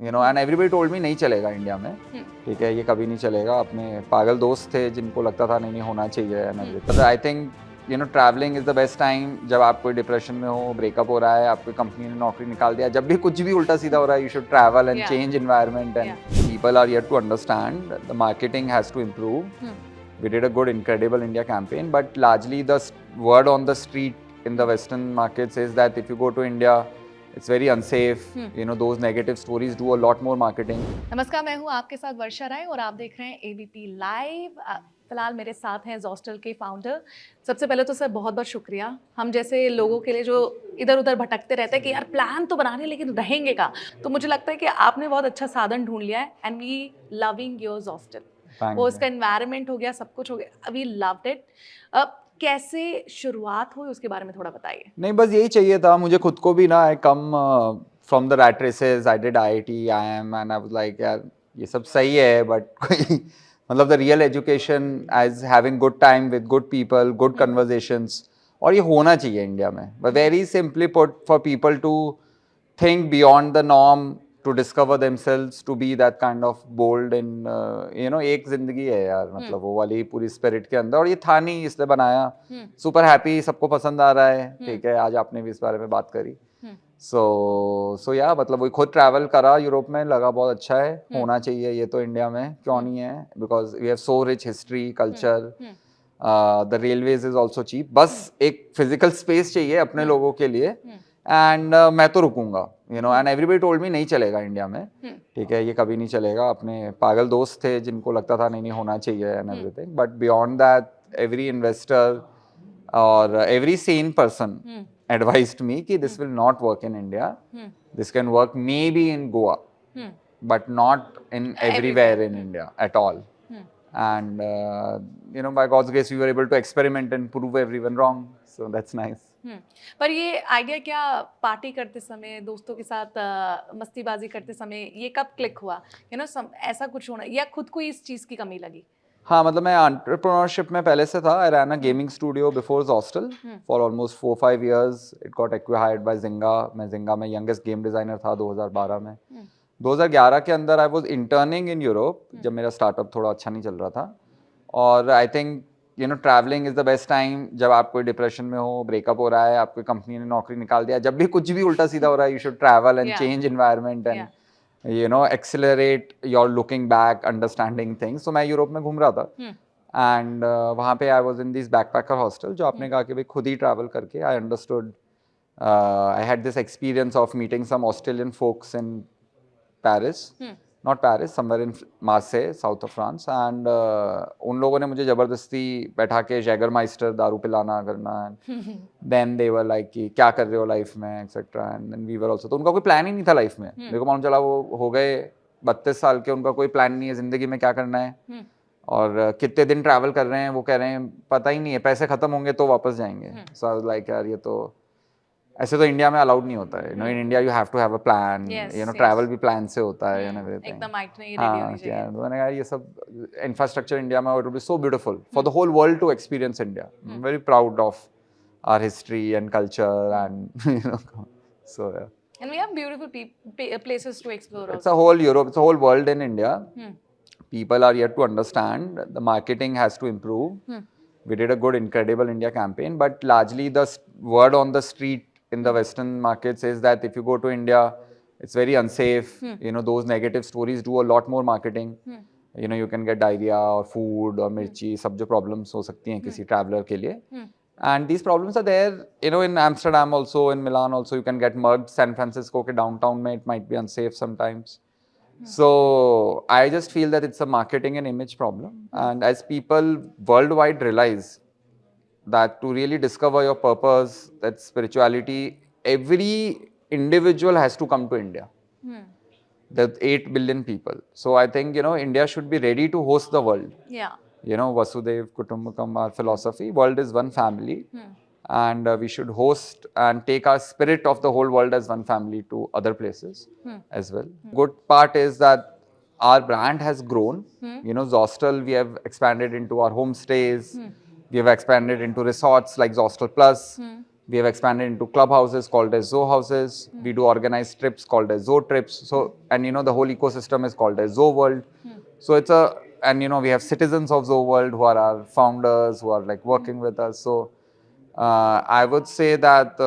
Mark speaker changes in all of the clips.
Speaker 1: you know, and everybody told me नहीं चलेगा India में, ठीक है, ये कभी नहीं चलेगा. अपने पागल दोस्त थे जिनको लगता था नहीं होना चाहिए and everything. But I think you know traveling is the best time. जब आप कोई डिप्रेशन में हो, ब्रेकअप हो रहा है, आपकी कंपनी ने नौकरी निकाल दिया, जब भी कुछ भी उल्टा सीधा हो रहा है, you should travel and change environment and people are yet to understand. The marketing has to improve. We did a good Incredible India campaign, but largely the word on the street in the Western markets is that if you go to India, it's very unsafe. You know, those negative stories do a lot more marketing.
Speaker 2: नमस्कार, मैं हूँ आपके साथ वर्षा राय और आप देख रहे हैं ABP लाइव. फिलहाल मेरे साथ हैं जोस्टेल के फाउंडर. सबसे पहले तो सर बहुत बहुत शुक्रिया. हम जैसे लोगों के लिए जो इधर उधर भटकते रहते हैं कि यार प्लान तो बना रहे लेकिन रहेंगे का, तो मुझे लगता है कि आपने बहुत अच्छा साधन ढूंढ लिया है. And we loving your Zostel. वो उसका एनवायरनमेंट हो गया, सब कुछ हो गया, वी लव्ड इट. अब कैसे शुरुआत हुई उसके बारे में थोड़ा बताइए.
Speaker 1: नहीं, बस यही चाहिए था मुझे खुद को भी ना. I come from the rat races. I did IIT, IIM and I was like यार ये सब सही है बट कोई मतलब the real education as having good time with good people, good conversations, और ये होना चाहिए इंडिया में. But very simply put, for people to think beyond the norm, to discover themselves, to be that kind of bold in you know, एक जिंदगी है यार, मतलब वो वाली पूरी स्पिरिट के अंदर, और ये था नहीं इसलिए बनाया. सुपर हैप्पी, सबको पसंद आ रहा है, ठीक है. आज आपने भी इस बारे में बात करी. सो या मतलब वो खुद ट्रैवल करा यूरोप में, लगा बहुत अच्छा है. होना चाहिए ये तो इंडिया में, क्यों नहीं है, because we have so rich history, culture. The railways is also cheap. बस एक फिजिकल स्पेस चाहिए अपने लोगों के लिए. एंड मैं तो रुकूंगा, you know. And everybody told me नहीं चलेगा इंडिया में, ठीक है, ये कभी नहीं चलेगा. अपने पागल दोस्त थे जिनको लगता था नहीं होना चाहिए and everything. But beyond that, every investor और every sane person advised me कि this will not work in India. This can work maybe in Goa, but not in everywhere in India at all. And you know, by God's grace, we were able to experiment and prove everyone wrong. So that's nice.
Speaker 2: पर ये idea क्या party करते समय, दोस्तों के साथ मस्तीबाजी करते समय, ये कब क्लिक हुआ? यू नो, ऐसा कुछ होना, या खुद को इस चीज़ की कमी लगी?
Speaker 1: हाँ, मतलब मैं एंटरप्रेन्योरशिप में पहले से था. I ran a gaming studio before Zostel for almost 4-5 years. It got acquired by Zynga. मैं जिंगा में यंगेस्ट गेम डिजाइनर था 2012 में. 2011 के अंदर I was interning in Europe, जब मेरा स्टार्टअप थोड़ा अच्छा नहीं चल रहा था. और I think you know travelling is the best time. जब आप कोई डिप्रेशन में हो, ब्रेकअप हो रहा है, आपकी कंपनी ने नौकरी निकाल दिया, जब भी कुछ भी उल्टा सीधा हो रहा है, you should travel and change environment and you know, accelerate your looking back, understanding things. So मैं यूरोप में घूम रहा था. एंड वहाँ पे I was in this backpacker hostel, जो आपने कहा कि भाई खुद ही ट्रैवल करके I understood. I had this experience of meeting some Australian folks in Paris, not Paris, somewhere in Marseille, south of France. And उन लोगों ने मुझे जबरदस्ती बैठा के जैगरमाइस्टर दारू पिलाना करना. देन दे वर लाइक कि क्या कर रहे हो लाइफ में, etcetera. And then we were also. तो उनका कोई प्लान ही नहीं था लाइफ में. मेरे को मालूम चला वो हो गए 32 साल के, उनका कोई प्लान नहीं है जिंदगी में क्या करना है और कितने दिन ट्रैवल कर रहे हैं. वो कह रहे हैं पता ही नहीं है, पैसे खत्म होंगे तो वापस जाएंगे. सो आई वाज लाइक यार ये तो ऐसे तो इंडिया में अलाउड नहीं होता है. You know, in India you have to have a plan. You know, travel भी प्लान से होता है एंड एवरीथिंग.
Speaker 2: एकदम आइटनरी रेडी होनी चाहिए.
Speaker 1: हाँ, मैंने कहा ये सब इंफ्रास्ट्रक्चर इंडिया में, it will be so beautiful for the whole world to experience India. I am very proud of our history and culture and you know, so yeah.
Speaker 2: And we have beautiful places to explore.
Speaker 1: It's a whole Europe, it's a whole world in India. People are yet to understand. The marketing has to improve. We did a good Incredible India campaign, but largely the word on the street in the Western markets is that if you go to India, it's very unsafe. You know, those negative stories do a lot more marketing. You know, you can get diarrhea or food or mirchi, सब जो problems हो सकती हैं किसी traveler के लिए. And these problems are there, you know, in Amsterdam also, in Milan also, you can get mugged. San Francisco के downtown में it might be unsafe sometimes. So I just feel that it's a marketing and image problem. And as people worldwide realize that to really discover your purpose, that spirituality, every individual has to come to India. There's 8 billion people. So I think, you know, India should be ready to host the world.
Speaker 2: Yeah.
Speaker 1: You know, Vasudev Kutumbakam, our philosophy, world is one family. And we should host and take our spirit of the whole world as one family to other places as well. Good part is that our brand has grown. You know, Zostel, we have expanded into our homestays. We have expanded into resorts like Zostel Plus. We have expanded into clubhouses called as Zo houses. We do organized trips called as Zo trips. So, and the whole ecosystem is called as Zo world. So it's and we have citizens of Zo world who are our founders, who are like working with us. So I would say that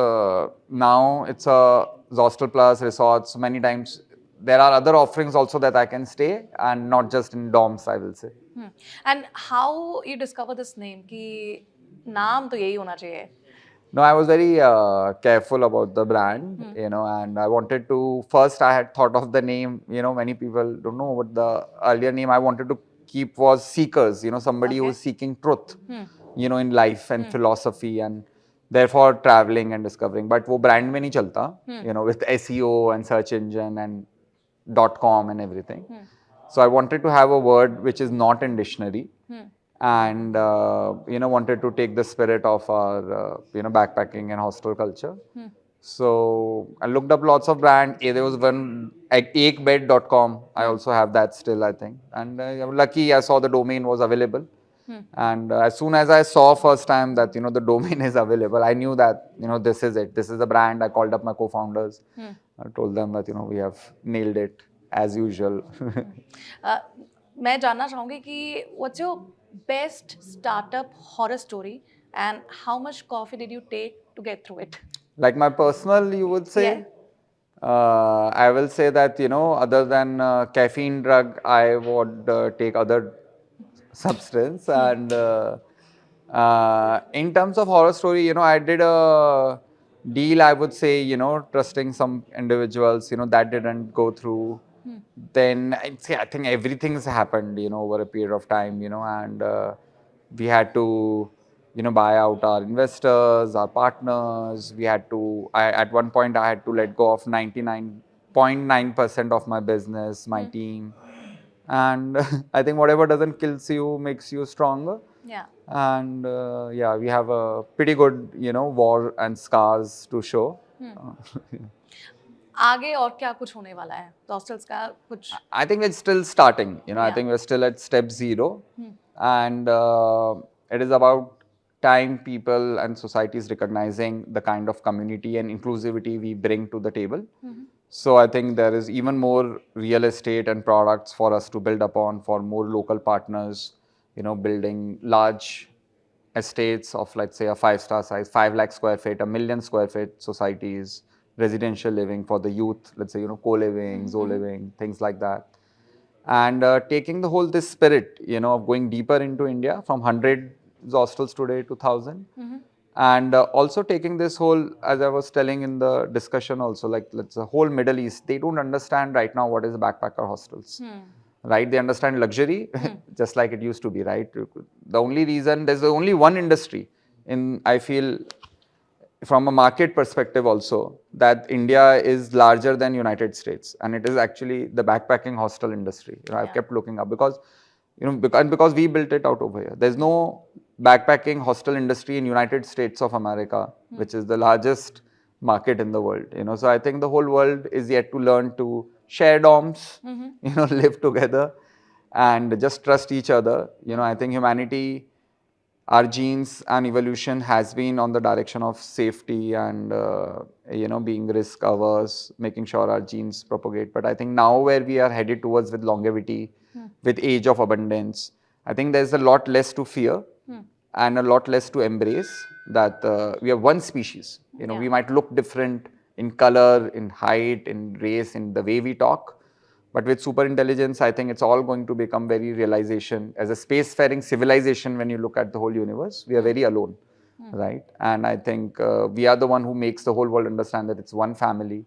Speaker 1: now it's a Zostel Plus resorts. Many times there are other offerings also that I can stay and not just in dorms, I will say.
Speaker 2: And how you discover this name कि नाम तो यही होना चाहिए.
Speaker 1: No, I was very careful about the brand, and I wanted to, first I had thought of the name, many people don't know what the earlier name I wanted to keep was Seekers, somebody who
Speaker 2: Okay.
Speaker 1: is seeking truth, in life and philosophy and therefore traveling and discovering. But wo brand mein nahi chalta, with SEO and search engine and .com and everything. So I wanted to have a word which is not in dictionary. And wanted to take the spirit of our backpacking and hostel culture. So I looked up lots of brand. There was one like ekbed.com. I also have that still, I think. And I'm lucky I saw the domain was available. And as soon as I saw first time that the domain is available, I knew that this is it. This is the brand. I called up my co-founders. I told them that we have nailed it as usual.
Speaker 2: मैं जानना चाहूँगी कि what's your best startup horror story and how much coffee did you take to get through it?
Speaker 1: Like my personal, you would say?
Speaker 2: Yeah.
Speaker 1: I will say that, other than caffeine drug, I would take other substance. And in terms of horror story, I did a deal, I would say, trusting some individuals, that didn't go through. Then I'd say, I think everything's happened, over a period of time, and we had to, buy out our investors, our partners. We had to, at one point, I had to let go of 99.9% of my business, my team. And I think whatever doesn't kills you makes you stronger.
Speaker 2: Yeah.
Speaker 1: And yeah, we have a pretty good, war and scars to show.
Speaker 2: आगे और क्या कुछ होने वाला है? Hostels का कुछ?
Speaker 1: I think it's still starting. I
Speaker 2: Yeah.
Speaker 1: think we're still at step 0. And it is about time people and societies recognizing the kind of community and inclusivity we bring to the table. So I think there is even more real estate and products for us to build upon for more local partners, building large estates of, let's say, a 5-star size, 5 lakh square feet, 1 million square feet societies, residential living for the youth, let's say, co-living, zo-living, things like that. And taking the whole this spirit, of going deeper into India from 100 hostels today to 1,000. And also taking this whole, as I was telling in the discussion also, like let's the whole Middle East, they don't understand right now what is backpacker hostels. Right? They understand luxury, just like it used to be, right? The only reason, there's only one industry I feel, from a market perspective also, that India is larger than United States, and it is actually the backpacking hostel industry. I've kept looking up because, because we built it out over here. There's no backpacking hostel industry in United States of America, which is the largest market in the world. So I think the whole world is yet to learn to share dorms, live together, and just trust each other. I think humanity, our genes and evolution has been on the direction of safety and being risk averse, making sure our genes propagate. But I think now where we are headed towards with longevity, with age of abundance, I think there's a lot less to fear and a lot less to embrace, that we are one species. We might look different in color, in height, in race, in the way we talk. But with super intelligence, I think it's all going to become very realization. As a spacefaring civilization, when you look at the whole universe, we are very alone, right? And I think we are the one who makes the whole world understand that it's one family.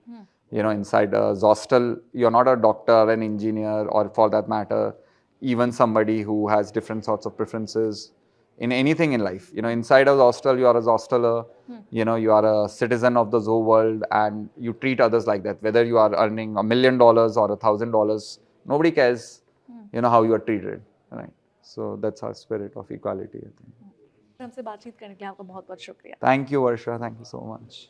Speaker 1: Inside a Zostel, you're not a doctor, an engineer, or for that matter, even somebody who has different sorts of preferences in anything in life. Inside a hostel, you are a hosteler, you are a citizen of the Zo world, and you treat others like that. Whether you are earning $1 million or $1,000, nobody cares, how you are treated, right? So that's our spirit of equality, I think.
Speaker 2: हमसे बातचीत करने के लिए आपका बहुत बहुत शुक्रिया.
Speaker 1: Thank you, Varsha. Thank you so much.